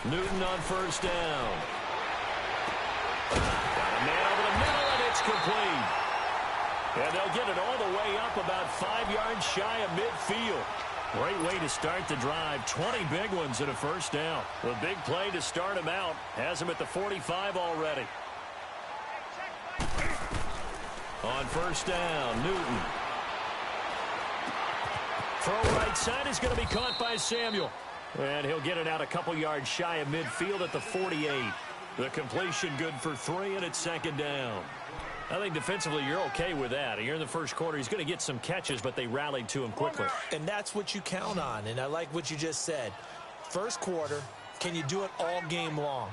Newton on first down. Got a man over the middle, and it's complete. And they'll get it all the way up about 5 yards shy of midfield. Great way to start the drive. 20 big ones and a first down. The big play to start him out. Has him at the 45 already. On first down, Newton. Throw right side is going to be caught by Samuel. And he'll get it out a couple yards shy of midfield at the 48. The completion good for 3, and it's second down. I think defensively you're okay with that. Here in the first quarter, he's going to get some catches, but they rallied to him quickly. And that's what you count on, and I like what you just said. First quarter, can you do it all game long?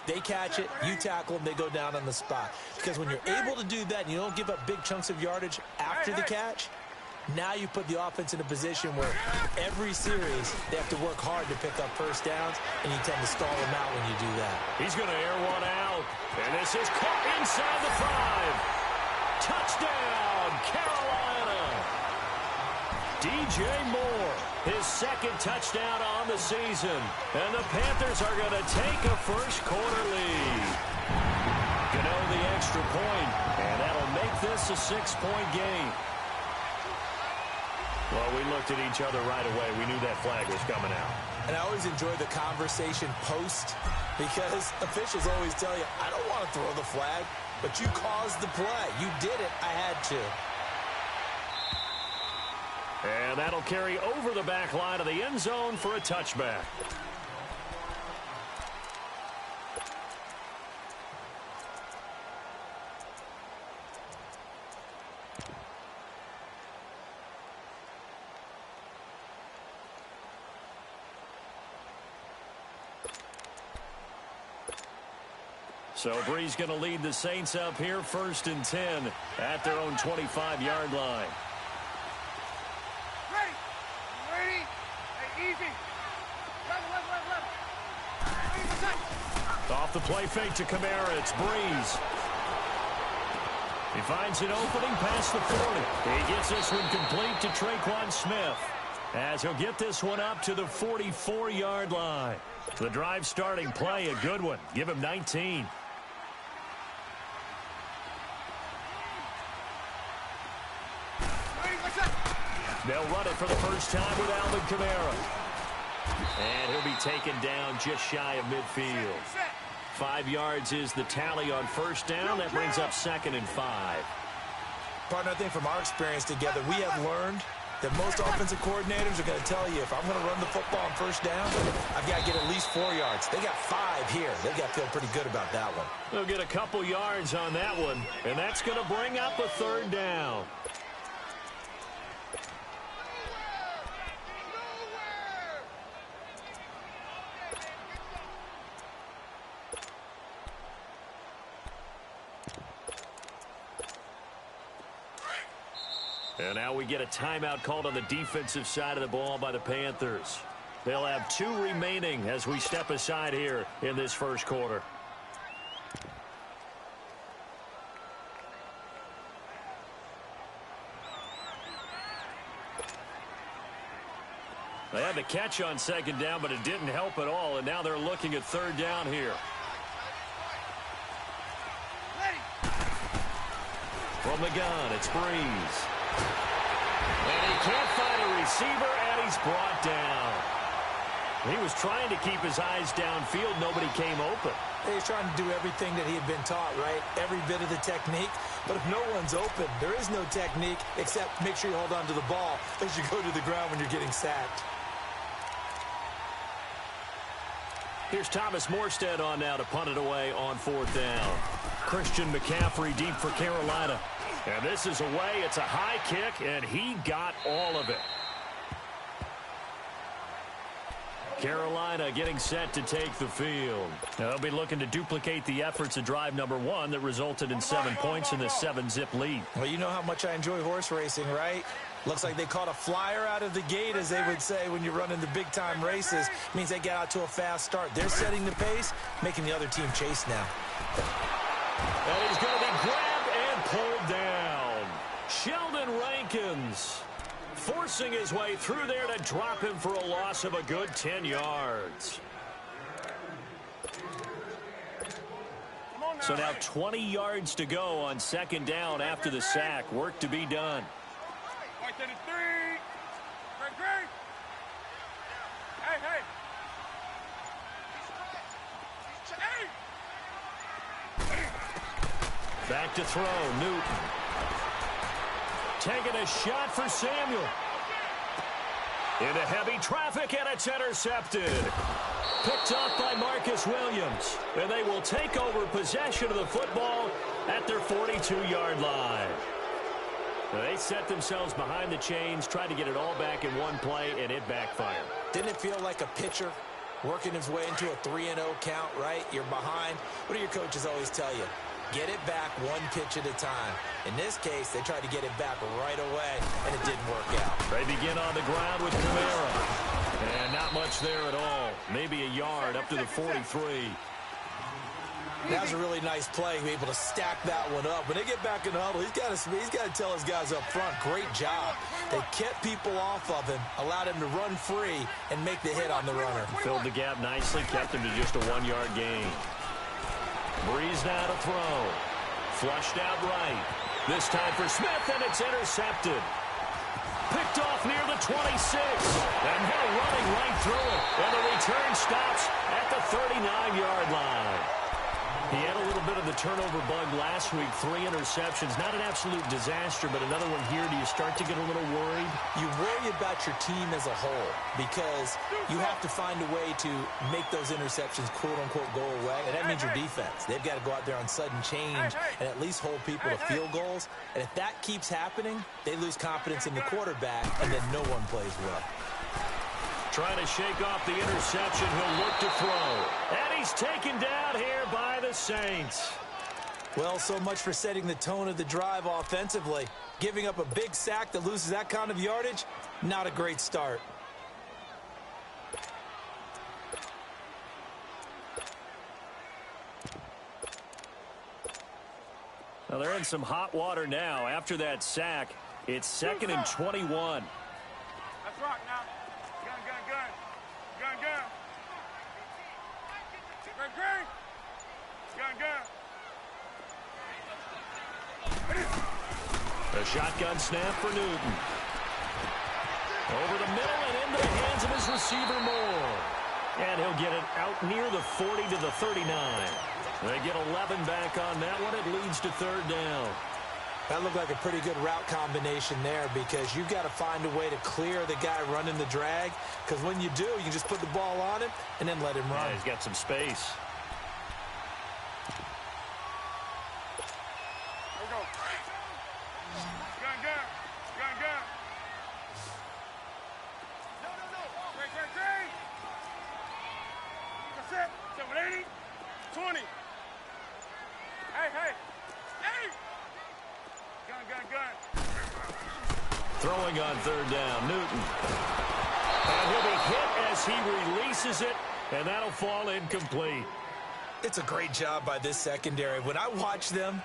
They catch it, you tackle them, they go down on the spot. Because when you're able to do that and you don't give up big chunks of yardage after the catch, now you put the offense in a position where every series they have to work hard to pick up first downs, and you tend to stall them out when you do that. He's going to air one out, and this is caught inside the 5. Touchdown, Carolina. DJ Moore, his second touchdown on the season, and the Panthers are going to take a first quarter lead. Gano the extra point, and that'll make this a 6-point game. Well, we looked at each other right away. We knew that flag was coming out. And I always enjoy the conversation post because officials always tell you, I don't want to throw the flag, but you caused the play. You did it. I had to. And that'll carry over the back line of the end zone for a touchback. So Bree's going to lead the Saints up here, 1st and 10 at their own 25-yard line. Ready. Hey, easy. Left. Off the play fake to Kamara, it's Breeze. He finds an opening past the 40. He gets this one complete to Traquan Smith, as he'll get this one up to the 44-yard line. The drive starting play, a good one. Give him 19. They'll run it for the first time with Alvin Kamara. And he'll be taken down just shy of midfield. 5 yards is the tally on first down. That brings up 2nd and 5. Partner, I think from our experience together, we have learned that most offensive coordinators are going to tell you, if I'm going to run the football on first down, I've got to get at least 4 yards. They got 5 here. They've got to feel pretty good about that one. They'll get a couple yards on that one, and that's going to bring up a 3rd down. And now we get a timeout called on the defensive side of the ball by the Panthers. They'll have 2 remaining as we step aside here in this first quarter. They had the catch on 2nd down, but it didn't help at all, and now they're looking at 3rd down here. From the gun, it's Breeze. And he can't find a receiver, and he's brought down. He was trying to keep his eyes downfield. Nobody came open. He's trying to do everything that he had been taught, right? Every bit of the technique. But if no one's open, there is no technique except make sure you hold on to the ball as you go to the ground when you're getting sacked. Here's Thomas Morstead on now to punt it away on 4th down. Christian McCaffrey deep for Carolina. And this is away. It's a high kick, and he got all of it. Carolina getting set to take the field. They'll be looking to duplicate the efforts of drive number 1 that resulted in 7 points in the 7-zip lead. Well, you know how much I enjoy horse racing, right? Looks like they caught a flyer out of the gate, as they would say when you're running the big-time races. It means they get out to a fast start. They're setting the pace, making the other team chase now. And he's going to be grabbed and pulled down. Sheldon Rankins forcing his way through there to drop him for a loss of a good 10 yards. So now 20 yards to go on second down after the sack. Work to be done. Back to throw, Newton. Taking a shot for Samuel. Into heavy traffic, and it's intercepted. Picked off by Marcus Williams. And they will take over possession of the football at their 42-yard line. They set themselves behind the chains, tried to get it all back in one play, and it backfired. Didn't it feel like a pitcher working his way into a 3-0 count, right? You're behind. What do your coaches always tell you? Get it back one pitch at a time. In this case, they tried to get it back right away, and it didn't work out. They begin on the ground with Kamara. And not much there at all. Maybe a yard up to the 43. That was a really nice play, able to stack that one up. When they get back in the huddle, he's got to tell his guys up front, great job. They kept people off of him, allowed him to run free, and make the hit on the runner. Filled the gap nicely, kept him to just a 1-yard gain. Breeze now to throw. Flushed out right. This time for Smith, and it's intercepted. Picked off near the 26. And they're running right through it. And the return stops at the 39-yard line. He had a little bit of the turnover bug last week. 3 interceptions. Not an absolute disaster, but another one here. Do you start to get a little worried? You worry about your team as a whole because you have to find a way to make those interceptions, quote-unquote, go away. And that means your defense. They've got to go out there on sudden change and at least hold people to field goals. And if that keeps happening, they lose confidence in the quarterback, and then no one plays well. Trying to shake off the interception. He'll look to throw. And he's taken down here by the Saints. Well, so much for setting the tone of the drive offensively. Giving up a big sack that loses that kind of yardage, not a great start. Well, they're in some hot water now. After that sack, it's 2nd and 21. Let's rock now. A shotgun snap for Newton. Over the middle and into the hands of his receiver Moore. And he'll get it out near the 40 to the 39. They get 11 back on that one. It leads to 3rd down. That looked like a pretty good route combination there because you've got to find a way to clear the guy running the drag. Because when you do, you just put the ball on him and then let him run. Yeah, he's got some space. Throwing on 3rd down, Newton. And he'll be hit as he releases it, and that'll fall incomplete. It's a great job by this secondary. When I watch them,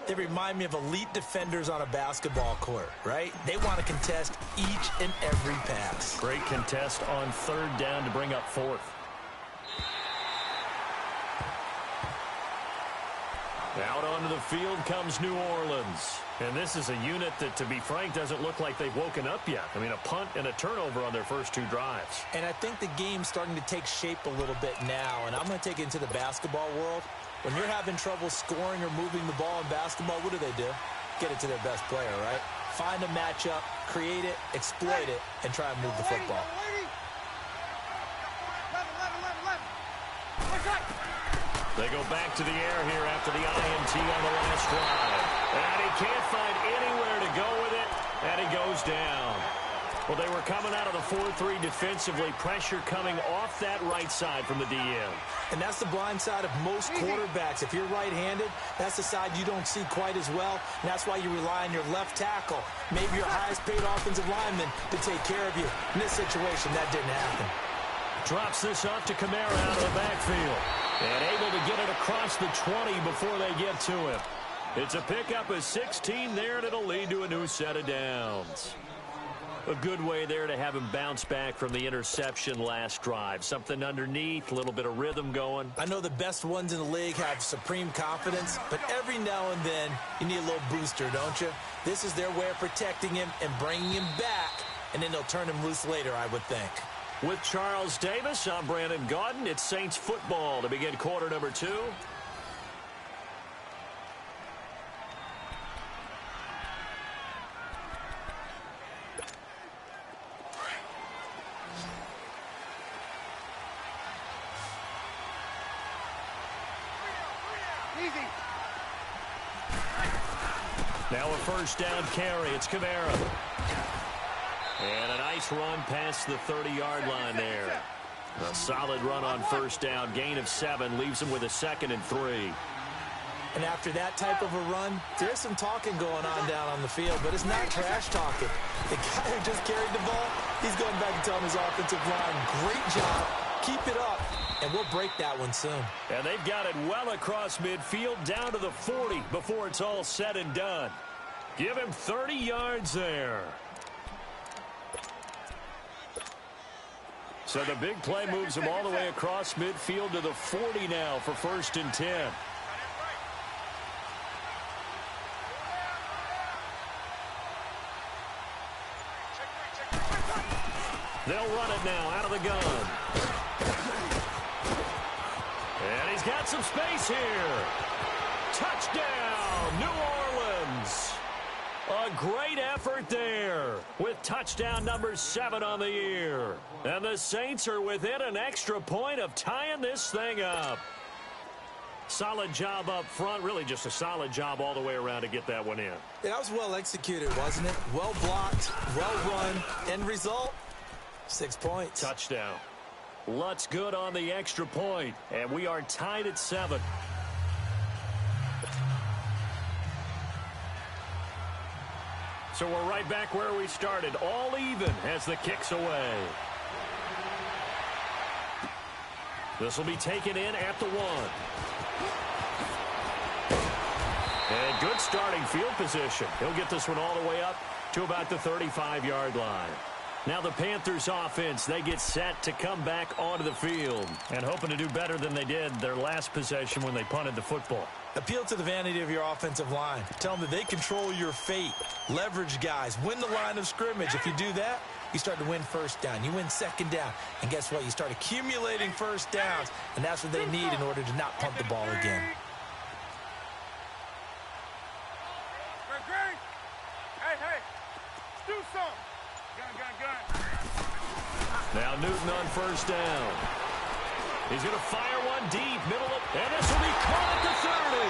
they remind me of elite defenders on a basketball court, right? They want to contest each and every pass. Great contest on 3rd down to bring up 4th. Out onto the field comes New Orleans. And this is a unit that, to be frank, doesn't look like they've woken up yet. I mean, a punt and a turnover on their first 2 drives. And I think the game's starting to take shape a little bit now. And I'm going to take it into the basketball world. When you're having trouble scoring or moving the ball in basketball, what do? Get it to their best player, right? Find a matchup, create it, exploit it, and try and move the football. They go back to the air here after the INT on the last drive. And he can't find anywhere to go with it, and he goes down. Well, they were coming out of the 4-3 defensively. Pressure coming off that right side from the DM. And that's the blind side of most quarterbacks. If you're right-handed, that's the side you don't see quite as well. And that's why you rely on your left tackle, maybe your highest-paid offensive lineman, to take care of you. In this situation, that didn't happen. Drops this off to Kamara out of the backfield. And able to get it across the 20 before they get to him. It's a pickup of 16 there, and it'll lead to a new set of downs. A good way there to have him bounce back from the interception last drive. Something underneath, a little bit of rhythm going. I know the best ones in the league have supreme confidence, but every now and then you need a little booster, don't you? This is their way of protecting him and bringing him back, and then they'll turn him loose later, I would think. With Charles Davis, I'm Brandon Gaudin. It's Saints football to begin quarter number 2. Now a first down carry. It's Kamara. And a nice run past the 30-yard line there. A solid run on first down. Gain of 7 leaves him with a 2nd and 3. And after that type of a run, there's some talking going on down on the field, but it's not trash talking. The guy who just carried the ball, he's going back and telling his offensive line, great job, keep it up, and we'll break that one soon. And they've got it well across midfield down to the 40 before it's all said and done. Give him 30 yards there. So the big play moves him all the way across midfield to the 40 now for 1st and 10. They'll run it now out of the gun. And he's got some space here. Touchdown, New Orleans. A great effort there with touchdown number 7 on the year. And the Saints are within an extra point of tying this thing up. Solid job up front, really just a solid job all the way around to get that one in. That was well executed, wasn't it? Well blocked, well run. End result, 6 points. Touchdown. Lutz good on the extra point, and we are tied at 7. So we're right back where we started, all even as the kick's away. This will be taken in at the 1. And good starting field position. He'll get this one all the way up to about the 35-yard line. Now the Panthers offense, they get set to come back onto the field and hoping to do better than they did their last possession when they punted the football. Appeal to the vanity of your offensive line. Tell them that they control your fate. Leverage guys. Win the line of scrimmage. If you do that, you start to win first down. You win second down. And guess what? You start accumulating first downs. And that's what they need in order to not punt the ball again. Hey, do something. Gun. Now Newton on first down. He's going to fire one deep, middle of, and this will be caught at the 30.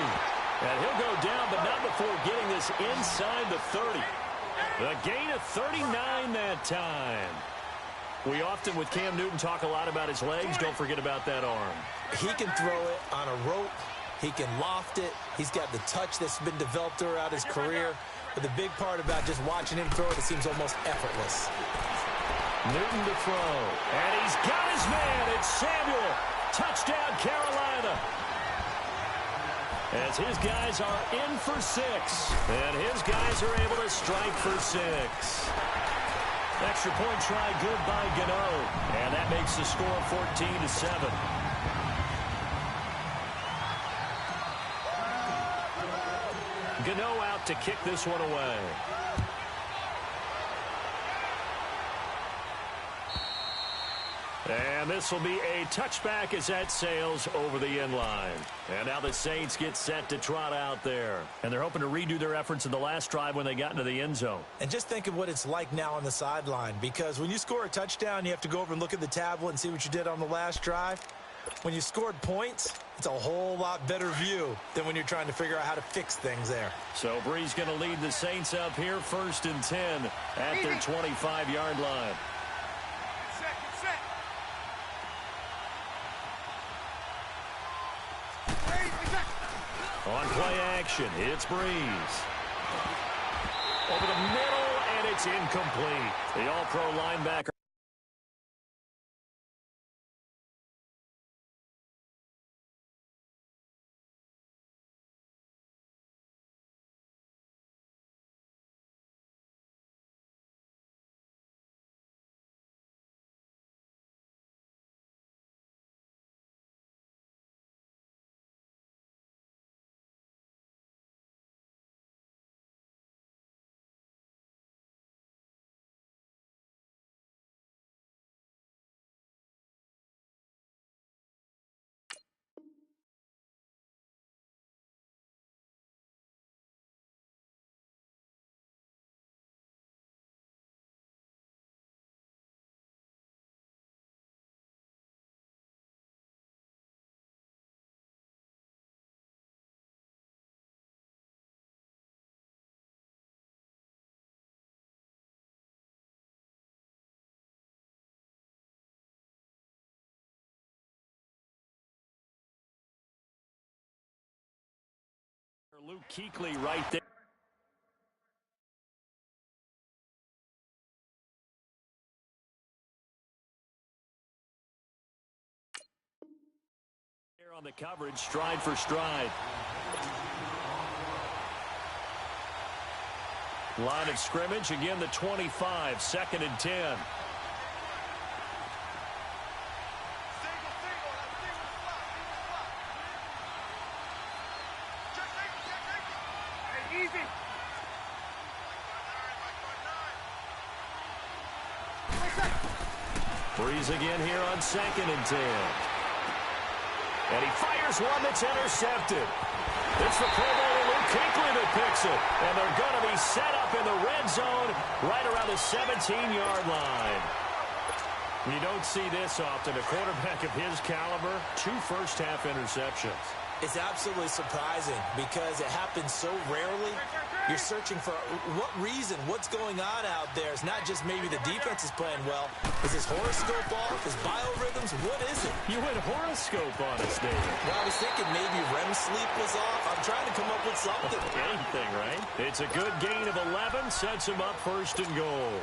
And he'll go down, but not before getting this inside the 30. The gain of 39 that time. We often, with Cam Newton, talk a lot about his legs. Don't forget about that arm. He can throw it on a rope. He can loft it. He's got the touch that's been developed throughout his career. But the big part about just watching him throw it seems almost effortless. Newton to throw. And he's got his man. It's Samuel. Touchdown, Carolina. As his guys are in for 6. And his guys are able to strike for 6. Extra point try good by Gano. And that makes the score 14-7. Gano out to kick this one away. And this will be a touchback as that sails over the end line. And now the Saints get set to trot out there. And they're hoping to redo their efforts in the last drive when they got into the end zone. And just think of what it's like now on the sideline. Because when you score a touchdown, you have to go over and look at the tablet and see what you did on the last drive. When you scored points, it's a whole lot better view than when you're trying to figure out how to fix things there. So Bree's going to lead the Saints up here 1st and 10 at their 25-yard line. On play action, it's Breeze. Over the middle, and it's incomplete. The All-Pro linebacker. Luke Kuechly right there. On the coverage, stride for stride. Line of scrimmage, again the 25, 2nd and 10. Breeze again here on 2nd and 10. And he fires one that's intercepted. It's the Pro Bowler Luke Kuechly that picks it. And they're going to be set up in the red zone right around the 17-yard line. You don't see this often. A quarterback of his caliber, 2 first-half interceptions. It's absolutely surprising because it happens so rarely. You're searching for what reason, what's going on out there. It's not just maybe the defense is playing well. Is his horoscope off? His biorhythms? What is it? You went horoscope on us, David. Well, I was thinking maybe REM sleep was off. I'm trying to come up with something. Anything, right? It's a good gain of 11. Sets him up 1st and goal.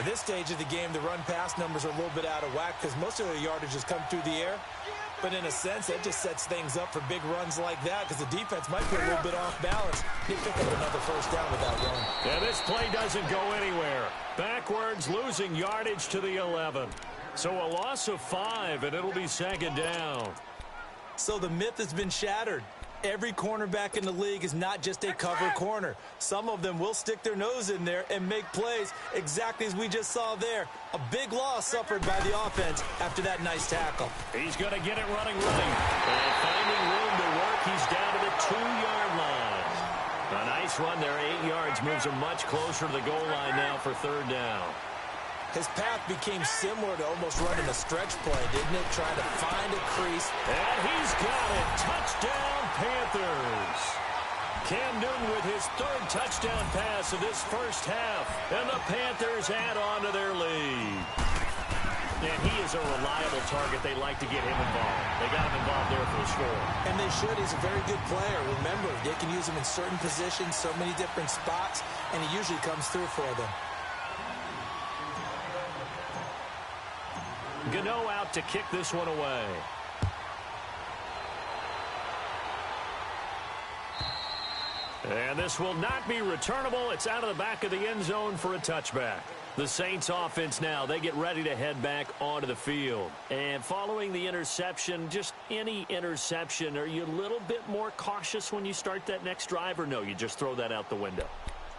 At this stage of the game, the run-pass numbers are a little bit out of whack because most of the yardage has come through the air. But in a sense, that just sets things up for big runs like that because the defense might be a little bit off balance. They pick up another first down with that run. And this play doesn't go anywhere. Backwards, losing yardage to the 11. So a loss of 5, and it'll be 2nd down. So the myth has been shattered. Every cornerback in the league is not just a cover corner. Some of them will stick their nose in there and make plays exactly as we just saw there. A big loss suffered by the offense after that nice tackle. He's going to get it running right. And finding room to work, he's down to the 2-yard line. A nice run there, 8 yards, moves him much closer to the goal line now for 3rd down. His path became similar to almost running a stretch play, didn't it? Trying to find a crease. And he's got it. Touchdown, Panthers. Cam Newton with his 3rd touchdown pass of this first half. And the Panthers add on to their lead. And he is a reliable target. They like to get him involved. They got him involved there for the score. And they should. He's a very good player. Remember, they can use him in certain positions, so many different spots, and he usually comes through for them. Gano out to kick this one away. And this will not be returnable. It's out of the back of the end zone for a touchback. The Saints offense now, they get ready to head back onto the field. And following the interception, just any interception, are you a little bit more cautious when you start that next drive, or no, you just throw that out the window?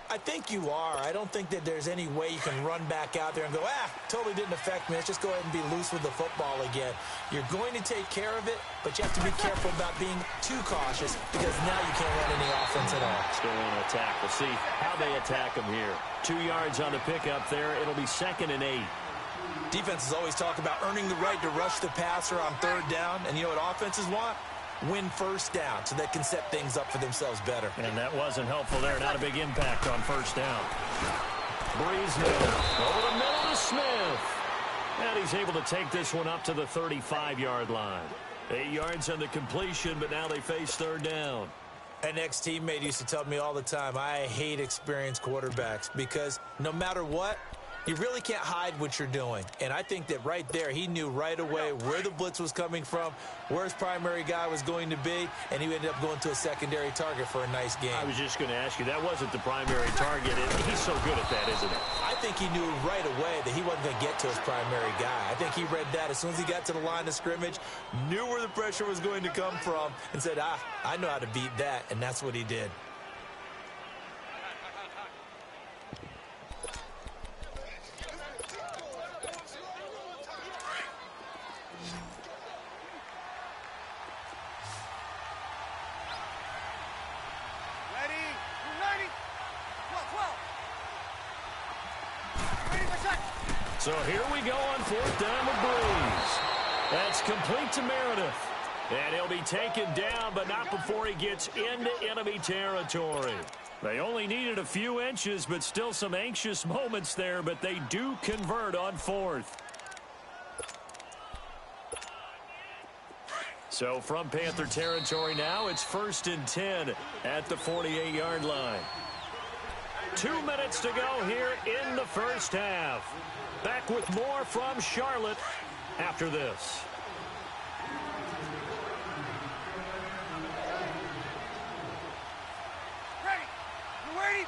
I think you are. I don't think that there's any way you can run back out there and go, totally didn't affect me. Let's just go ahead and be loose with the football again. You're going to take care of it, but you have to be careful about being too cautious because now you can't run any offense at all. Still want to attack. We'll see how they attack them here. 2 yards on the pickup there. It'll be 2nd and 8. Defenses always talk about earning the right to rush the passer on 3rd down, and you know what offenses want? Win first down so they can set things up for themselves better. And that wasn't helpful there. Not a big impact on 1st down. Breeze now over the middle to Smith. And he's able to take this one up to the 35-yard line. 8 yards on the completion, but now they face 3rd down. An ex-teammate used to tell me all the time, I hate experienced quarterbacks because no matter what, you really can't hide what you're doing. And I think that right there, he knew right away where the blitz was coming from, where his primary guy was going to be, and he ended up going to a secondary target for a nice game. I was just going to ask you, that wasn't the primary target. He's so good at that, isn't he? I think he knew right away that he wasn't going to get to his primary guy. I think he read that as soon as he got to the line of scrimmage, knew where the pressure was going to come from, and said, I know how to beat that, and that's what he did. So here we go on 4th down with Breeze. That's complete to Meredith. And he'll be taken down, but not before he gets into enemy territory. They only needed a few inches, but still some anxious moments there, but they do convert on 4th. So from Panther territory now, it's 1st and 10 at the 48-yard line. 2 minutes to go here in the first half. Back with more from Charlotte after this. Ready. You ready?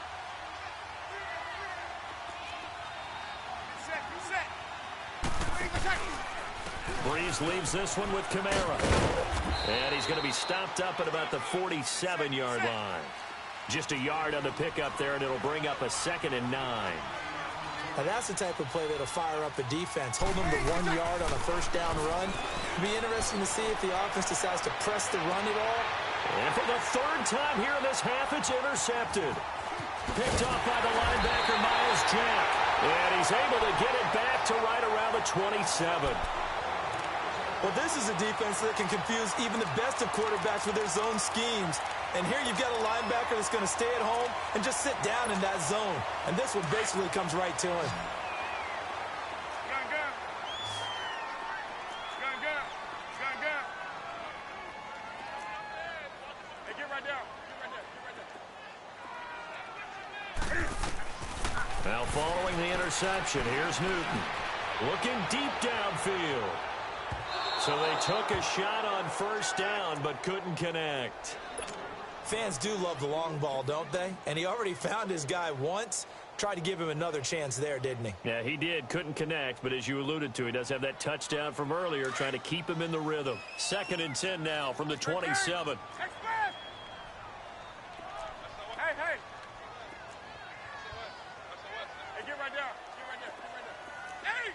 Set. Ready for tackle. Breeze leaves this one with Kamara. And he's going to be stopped up at about the 47-yard line. Just a yard on the pickup there, and it'll bring up a 2nd and 9. Now that's the type of play that'll fire up a defense. Hold them to 1 yard on a first down run. It'll be interesting to see if the offense decides to press the run at all. And for the 3rd time here in this half, it's intercepted. Picked off by the linebacker, Miles Jack. And he's able to get it back to right around the 27. Well, this is a defense that can confuse even the best of quarterbacks with their zone schemes. And here you've got a linebacker that's going to stay at home and just sit down in that zone. And this one basically comes right to him. Gun. Hey, get right down. Now following the interception, here's Newton. Looking deep downfield. So they took a shot on first down, but couldn't connect. Fans do love the long ball, don't they? And he already found his guy once. Tried to give him another chance there, didn't he? Yeah, he did. Couldn't connect, but as you alluded to, he does have that touchdown from earlier, trying to keep him in the rhythm. 2nd and 10 now from the 27. Hey, get right down. Hey!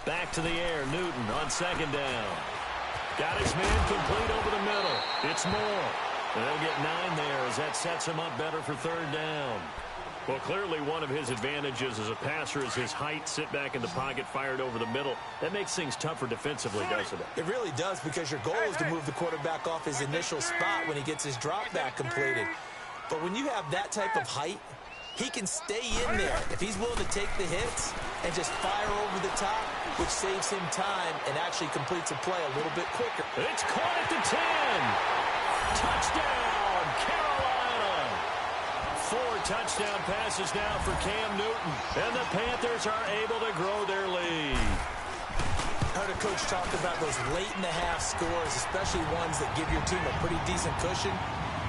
Back to the air, Newton on 2nd down. Got his man complete over the middle. It's Moore. They'll get 9 there as that sets him up better for 3rd down. Well, clearly one of his advantages as a passer is his height. Sit back in the pocket, fired over the middle. That makes things tougher defensively, doesn't it? It really does, because your goal is to move the quarterback off his initial spot when he gets his drop back completed. But when you have that type of height, he can stay in there if he's willing to take the hits and just fire over the top, which saves him time and actually completes a play a little bit quicker. It's caught at the 10. Touchdown, Carolina. 4 touchdown passes now for Cam Newton. And the Panthers are able to grow their lead. I heard a coach talk about those late-in-the-half scores, especially ones that give your team a pretty decent cushion.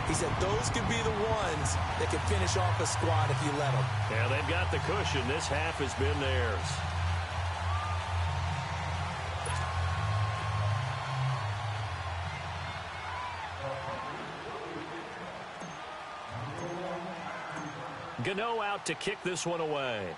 He said those could be the ones that could finish off a squad if you let them. Yeah, they've got the cushion. This half has been theirs. Gano out to kick this one away.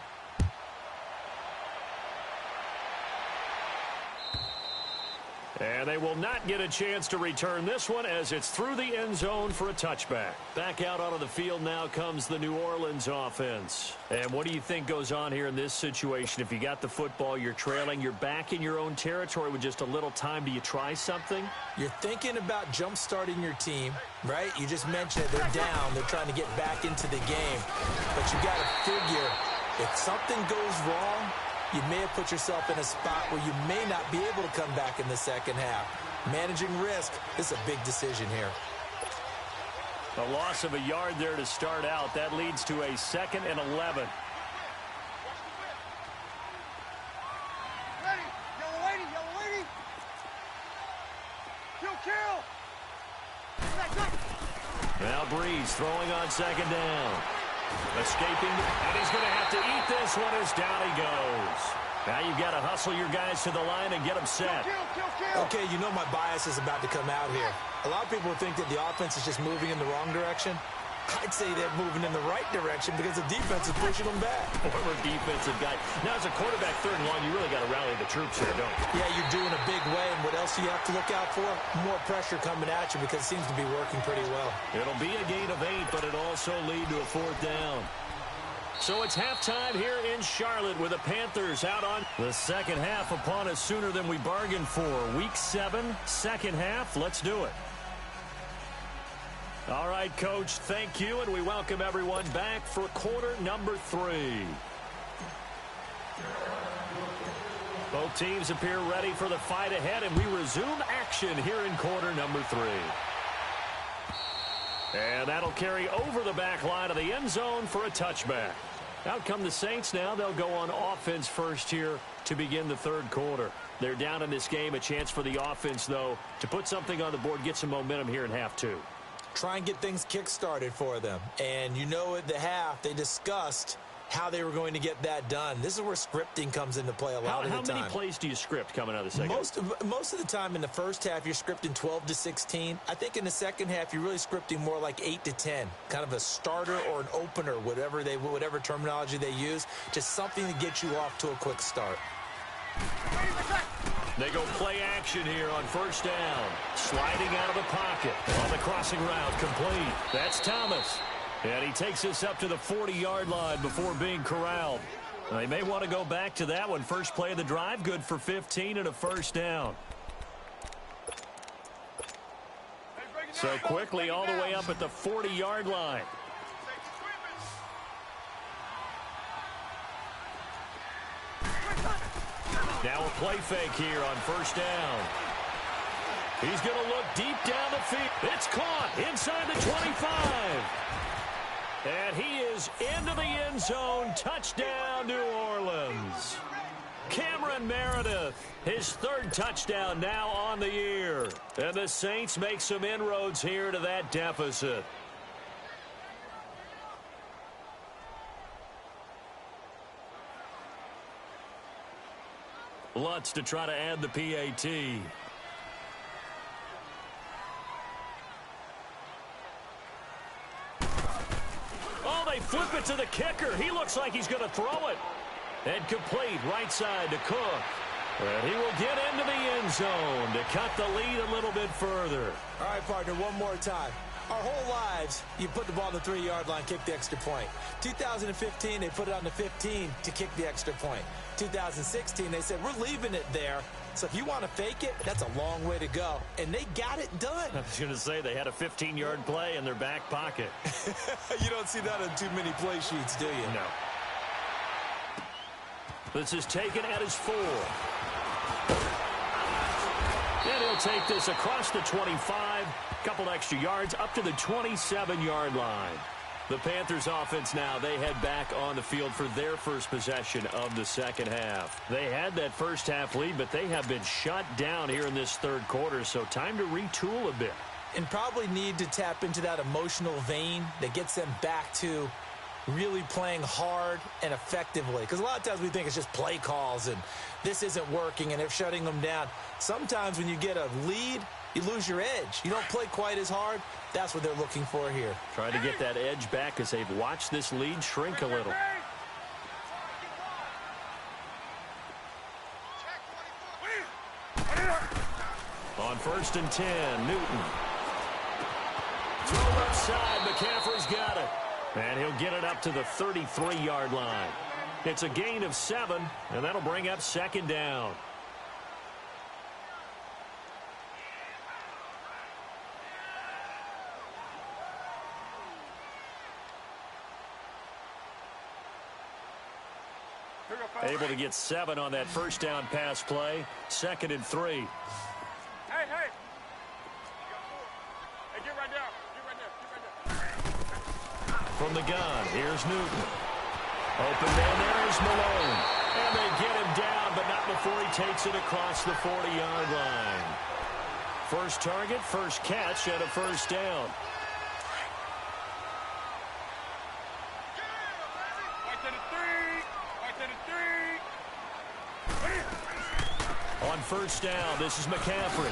And they will not get a chance to return this one as it's through the end zone for a touchback. Back out onto the field now comes the New Orleans offense. And what do you think goes on here in this situation? If you got the football, you're trailing, you're back in your own territory with just a little time. Do you try something? You're thinking about jump-starting your team, right? You just mentioned it. They're down. They're trying to get back into the game. But you got to figure if something goes wrong, you may have put yourself in a spot where you may not be able to come back in the second half. Managing risk is a big decision here. A loss of a yard there to start out. That leads to a 2nd and 11. Ready. Yellow lady. Kill. Now Breeze throwing on 2nd down. Escaping, and he's going to have to eat this one as down he goes. Now you've got to hustle your guys to the line and get them set. Kill. Okay, you know my bias is about to come out here. A lot of people think that the offense is just moving in the wrong direction. I'd say they're moving in the right direction because the defense is pushing them back. Former defensive guy. Now, as a quarterback, 3rd and long, you really got to rally the troops here, don't you? Yeah, you're doing a big way, and what else do you have to look out for? More pressure coming at you because it seems to be working pretty well. It'll be a gain of 8, but it'll also lead to a 4th down. So it's halftime here in Charlotte with the Panthers out on the second half upon us sooner than we bargained for. Week 7, second half. Let's do it. All right, Coach, thank you, and we welcome everyone back for quarter number 3. Both teams appear ready for the fight ahead, and we resume action here in quarter number 3. And that'll carry over the back line of the end zone for a touchback. Out come the Saints now. They'll go on offense first here to begin the third quarter. They're down in this game. A chance for the offense, though, to put something on the board, get some momentum here in half 2. Try and get things kick-started for them. And you know at the half, they discussed how they were going to get that done. This is where scripting comes into play a lot of the time. How many plays do you script coming out of the second? Most of the time in the first half, you're scripting 12 to 16. I think in the second half, you're really scripting more like 8 to 10. Kind of a starter or an opener, whatever terminology they use. Just something to get you off to a quick start. They go play action here on first down. Sliding out of the pocket. On the crossing route, complete. That's Thomas. And he takes us up to the 40-yard line before being corralled. They may want to go back to that one. First play of the drive, good for 15 and a first down. So quickly all the way up at the 40-yard line. Now a play fake here on first down. He's going to look deep down the field. It's caught inside the 25. And he is into the end zone. Touchdown, New Orleans. Cameron Meredith, his third touchdown now on the year. And the Saints make some inroads here to that deficit. Lutz to try to add the PAT. Oh, they flip it to the kicker. He looks like he's going to throw it. And complete right side to Cook. And he will get into the end zone to cut the lead a little bit further. All right, partner, one more time. Our whole lives, you put the ball on the 3-yard line, kick the extra point. 2015, they put it on the 15 to kick the extra point. 2016, they said, we're leaving it there. So if you want to fake it, that's a long way to go. And they got it done. I was going to say they had a 15-yard play in their back pocket. You don't see that on too many play sheets, do you? No. This is taken at his 4. And he'll take this across the 25. Couple extra yards up to the 27-yard line. The Panthers offense now, they head back on the field for their first possession of the second half. They had that first half lead, but they have been shut down here in this third quarter, so time to retool a bit. And probably need to tap into that emotional vein that gets them back to really playing hard and effectively. Because a lot of times we think it's just play calls and this isn't working and they're shutting them down. Sometimes when you get a lead, you lose your edge. You don't play quite as hard. That's what they're looking for here. Trying to get that edge back as they've watched this lead shrink a little. On first and 10, Newton. Throw left side, McCaffrey's got it. And he'll get it up to the 33-yard line. It's a gain of 7, and that'll bring up second down. Able to get 7 on that first down pass play. Second and 3. Hey. Hey, get right down. From the gun, here's Newton. Open man, there's Malone. And they get him down, but not before he takes it across the 40-yard line. First target, first catch, and a first down. On first down, this is McCaffrey.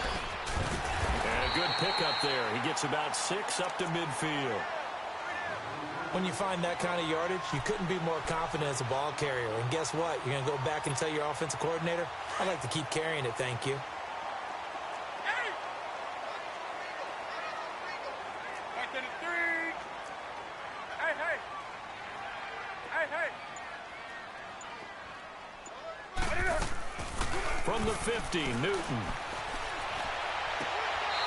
And a good pickup there. He gets about 6 up to midfield. When you find that kind of yardage, you couldn't be more confident as a ball carrier. And guess what? You're going to go back and tell your offensive coordinator, I'd like to keep carrying it, thank you. From the 50, Newton.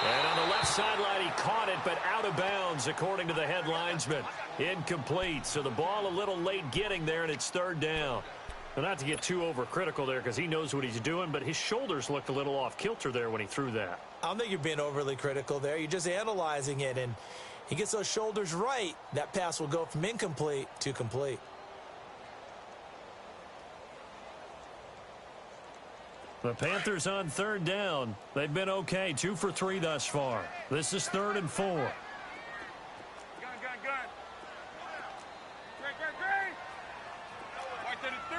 And on the left sideline, he caught it, but out of bounds, according to the head linesman. Incomplete, so the ball a little late getting there, and it's third down. Well, not to get too overcritical there because he knows what he's doing, but his shoulders looked a little off kilter there when he threw that. I don't think you're being overly critical there. You're just analyzing it, and he gets those shoulders right. That pass will go from incomplete to complete. The Panthers on third down. They've been okay, 2 for 3 thus far. This is 3rd and 4. Gun. Great. Right to the 3.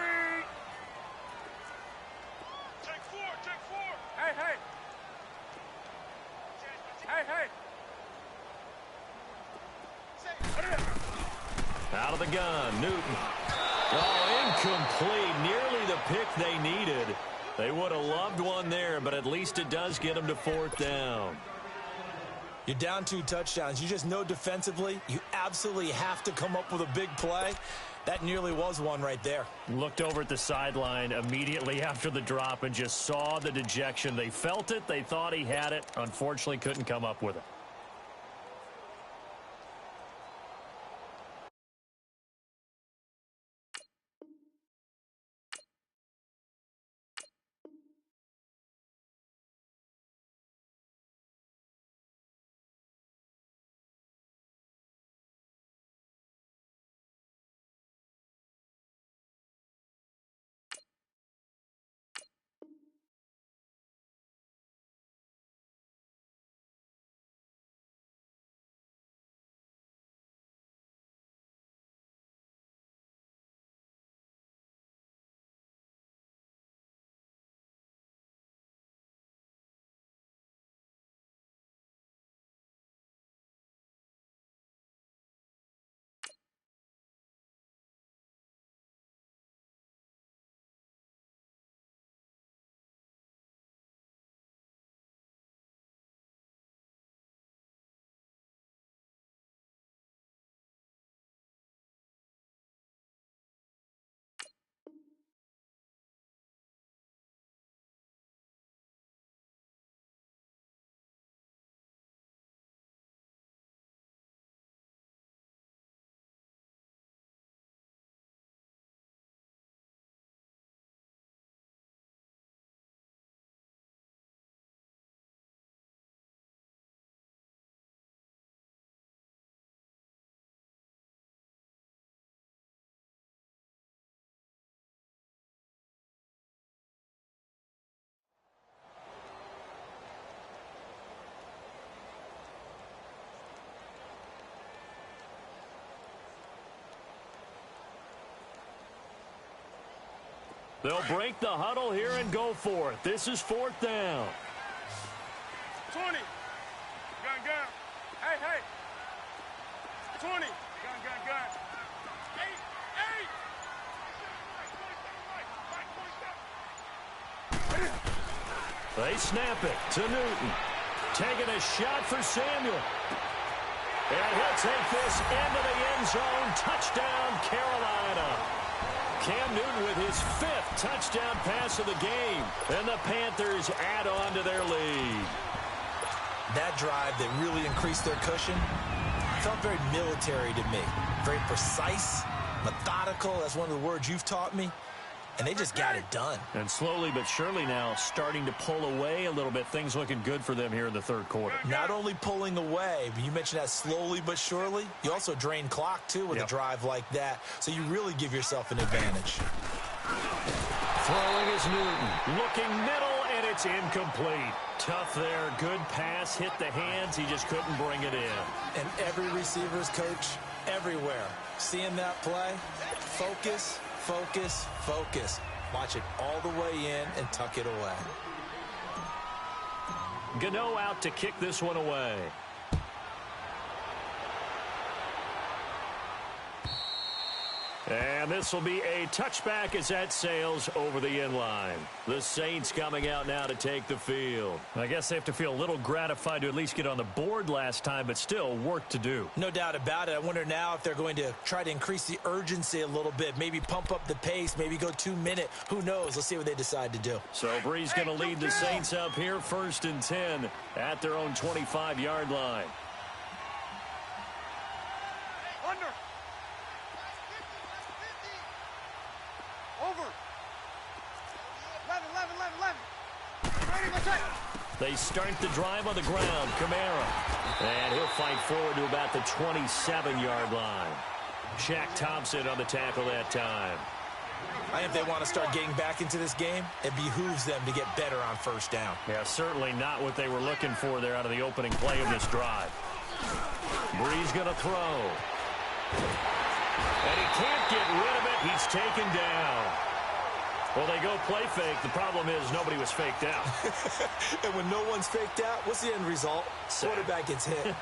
Check 4. Hey. Out of the gun, Newton. Oh, incomplete. Nearly the pick they needed. They would have loved one there, but at least it does get them to 4th down. You're down 2 touchdowns. You just know defensively you absolutely have to come up with a big play. That nearly was one right there. Looked over at the sideline immediately after the drop and just saw the dejection. They felt it. They thought he had it. Unfortunately, couldn't come up with it. They'll break the huddle here and go for it. This is 4th down. 20. Gun. Hey. 20. Gun. 8. They snap it to Newton. Taking a shot for Samuel. And he'll take this into the end zone. Touchdown, Carolina. Cam Newton with his 5th touchdown pass of the game. And the Panthers add on to their lead. That drive that really increased their cushion felt very military to me. Very precise, methodical. That's one of the words you've taught me. And they just got it done. And slowly but surely now starting to pull away a little bit. Things looking good for them here in the 3rd quarter. Not only pulling away, but you mentioned that slowly but surely. You also drain clock, too, with a drive like that. So you really give yourself an advantage. Throwing is Newton. Looking middle, and it's incomplete. Tough there. Good pass. Hit the hands. He just couldn't bring it in. And every receiver's coach, everywhere, seeing that play, focus. Watch it all the way in and tuck it away. Gano out to kick this one away. And this will be a touchback as that sails over the end line. The Saints coming out now to take the field. I guess they have to feel a little gratified to at least get on the board last time, but still work to do. No doubt about it. I wonder now if they're going to try to increase the urgency a little bit, maybe pump up the pace, maybe go 2-minute. Who knows? Let's see what they decide to do. So Bree's going to lead the Saints up here 1st and 10 at their own 25-yard line. Under. Over. They start the drive on the ground. Kamara. And he'll fight forward to about the 27-yard line. Shaq Thompson on the tackle that time. I think if they want to start getting back into this game, it behooves them to get better on first down. Yeah, certainly not what they were looking for there out of the opening play of this drive. Brees going to throw. And he can't get rid of it. He's taken down. Well, they go play fake. The problem is nobody was faked out. And when no one's faked out, what's the end result? Quarterback gets hit.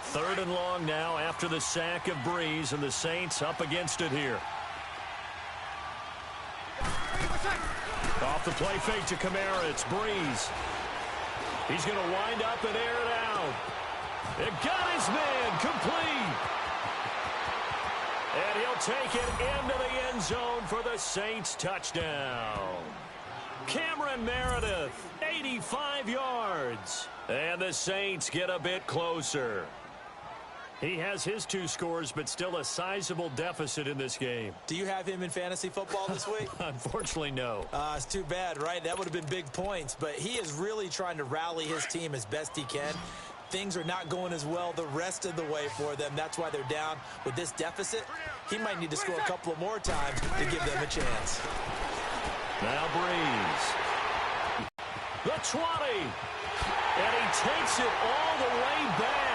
Third and long now after the sack of Brees, and the Saints up against it here. Off the play fake to Kamara. It's Brees. He's going to wind up and air it out. It got his man complete. And he'll take it into the end zone for the Saints touchdown. Cameron Meredith, 85 yards. And the Saints get a bit closer. He has his 2 scores, but still a sizable deficit in this game. Do you have him in fantasy football this week? Unfortunately, no. It's too bad, right? That would have been big points. But he is really trying to rally his team as best he can. Things are not going as well the rest of the way for them. That's why they're down with this deficit. He might need to score a couple of more times to give them a chance. Now Brees. The 20. And he takes it all the way back.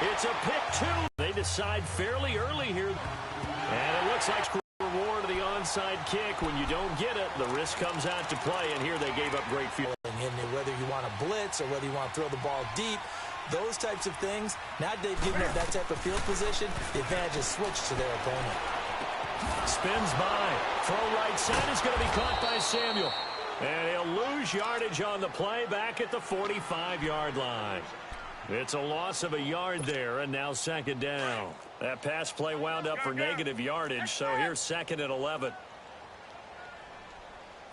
It's a pick 2. They decide fairly early here. And it looks like reward of the onside kick. When you don't get it, the risk comes out to play. And here they gave up great field. And whether you want to blitz or whether you want to throw the ball deep, those types of things, now that they've given up that type of field position, the advantage is switched to their opponent. Spins by. Throw right side is going to be caught by Samuel. And he'll lose yardage on the play back at the 45-yard line. It's a loss of a yard there, and now second down. That pass play wound up for negative yardage, so here's second and 11.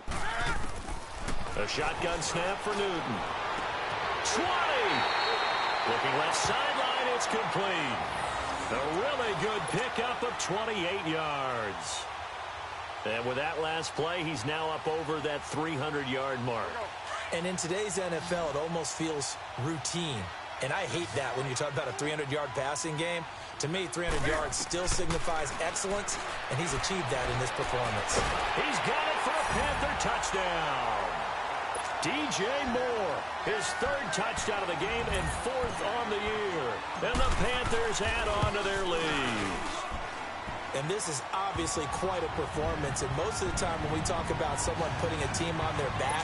A shotgun snap for Newton. 20! Looking left sideline, it's complete. A really good pickup of 28 yards. And with that last play, he's now up over that 300-yard mark. And in today's NFL, it almost feels routine. And I hate that when you talk about a 300-yard passing game. To me, 300 yards still signifies excellence, and he's achieved that in this performance. He's got it for a Panther touchdown. DJ Moore, his 3rd touchdown of the game and 4th on the year. And the Panthers add on to their lead. And this is obviously quite a performance. And most of the time when we talk about someone putting a team on their back,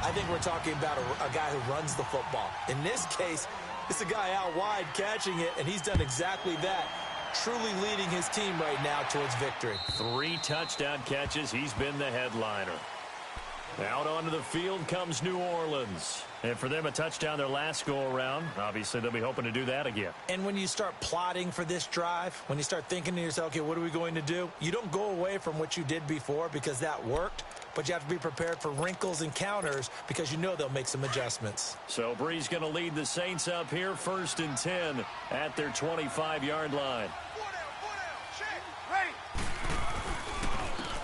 I think we're talking about a guy who runs the football. In this case, it's a guy out wide catching it, and he's done exactly that, truly leading his team right now towards victory. 3 touchdown catches. He's been the headliner. Out onto the field comes New Orleans. And for them, a touchdown their last go-around. Obviously, they'll be hoping to do that again. And when you start plotting for this drive, when you start thinking to yourself, okay, what are we going to do? You don't go away from what you did before because that worked, but you have to be prepared for wrinkles and counters because you know they'll make some adjustments. So Brees going to lead the Saints up here, 1st and 10 at their 25-yard line.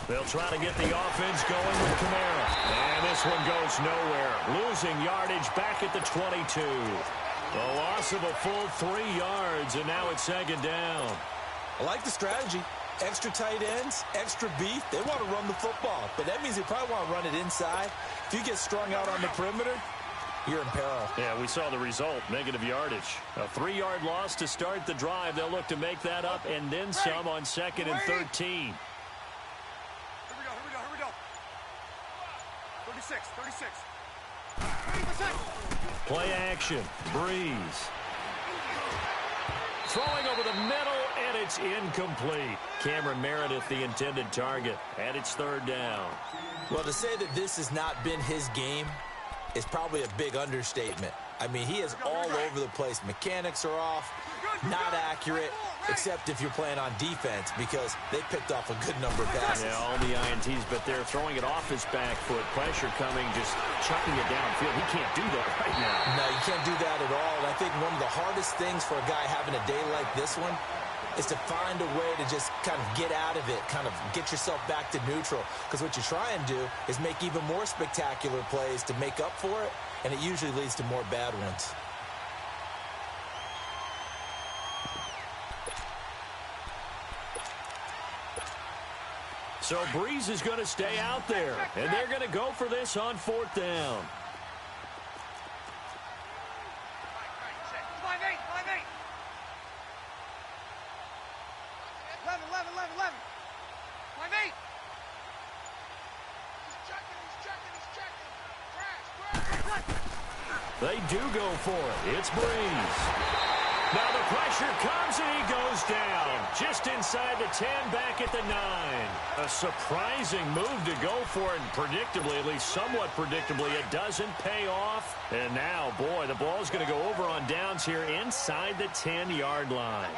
They'll try to get the offense going with Kamara. And this one goes nowhere. Losing yardage back at the 22. A loss of a full 3 yards, and now it's second down. I like the strategy. Extra tight ends, extra beef. They want to run the football, but that means they probably want to run it inside. If you get strung out on the perimeter, you're in peril. Yeah, we saw the result, negative yardage. A 3-yard loss to start the drive. They'll look to make that up and then some on 2nd and 13. 36. Play action. Brees. Throwing over the middle, and it's incomplete. Cameron Meredith, the intended target, and it's 3rd down. Well, to say that this has not been his game is probably a big understatement. I mean, he is all over the place. Mechanics are off, not accurate, except if you're playing on defense because they picked off a good number of passes. Yeah, all the INTs, but they're throwing it off his back foot. Pressure coming, just chucking it downfield. He can't do that right now. No, you can't do that at all. And I think one of the hardest things for a guy having a day like this one is to find a way to just kind of get out of it, kind of get yourself back to neutral. Because what you try and do is make even more spectacular plays to make up for it, and it usually leads to more bad ones. So Breeze is going to stay out there, and they're going to go for this on 4th down. 11. 5-8. They do go for it. It's Breeze. Now the pressure comes and he goes down. Just inside the 10, back at the 9. A surprising move to go for it, and predictably, at least somewhat predictably, it doesn't pay off. And now, boy, the ball's going to go over on downs here inside the 10-yard line.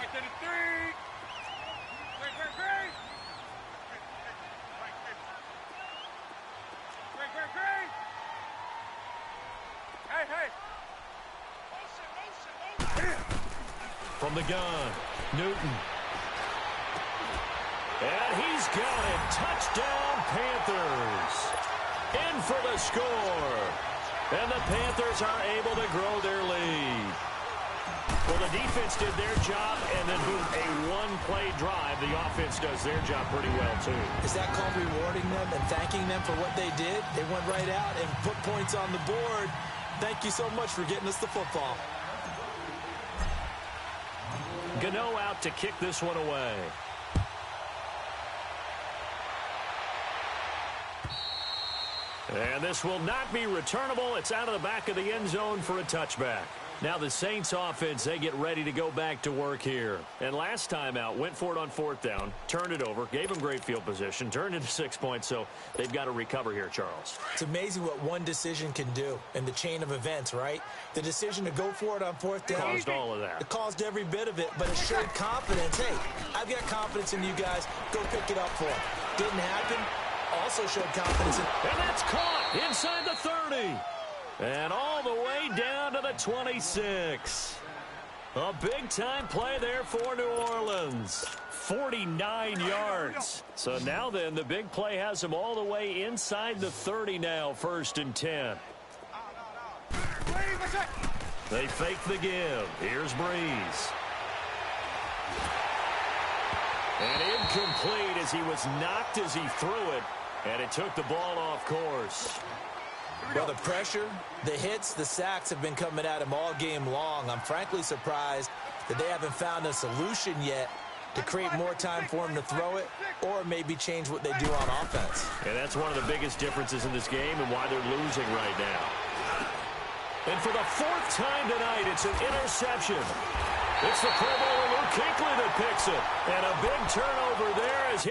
From the gun, Newton. And he's got it. Touchdown, Panthers. In for the score. And the Panthers are able to grow their lead. Well, the defense did their job, and then a one-play drive. The offense does their job pretty well, too. Is that called rewarding them and thanking them for what they did? They went right out and put points on the board. Thank you so much for getting us the football. Gano out to kick this one away. And this will not be returnable. It's out of the back of the end zone for a touchback. Now the Saints offense, they get ready to go back to work here. And last time out, went for it on 4th down, turned it over, gave them great field position, turned into 6 points, so they've got to recover here, Charles. It's amazing what one decision can do in the chain of events, right? The decision to go for it on 4th down. Caused all of that. It caused every bit of it, but it showed confidence. Hey, I've got confidence in you guys. Go pick it up for them. Didn't happen. Also showed confidence in... And that's caught inside the 30. And all the way down to the 26. A big-time play there for New Orleans. 49 yards. So now then, the big play has them all the way inside the 30 now, 1st and 10. They fake the give. Here's Breeze. And incomplete as he was knocked as he threw it. And it took the ball off course. Well, the pressure, the hits, the sacks have been coming at him all game long. I'm frankly surprised that they haven't found a solution yet to create more time for him to throw it or maybe change what they do on offense. And that's one of the biggest differences in this game and why they're losing right now. And for the 4th time tonight, it's an interception. It's the Pro Bowler Luke Kuechly that picks it. And a big turnover there as he...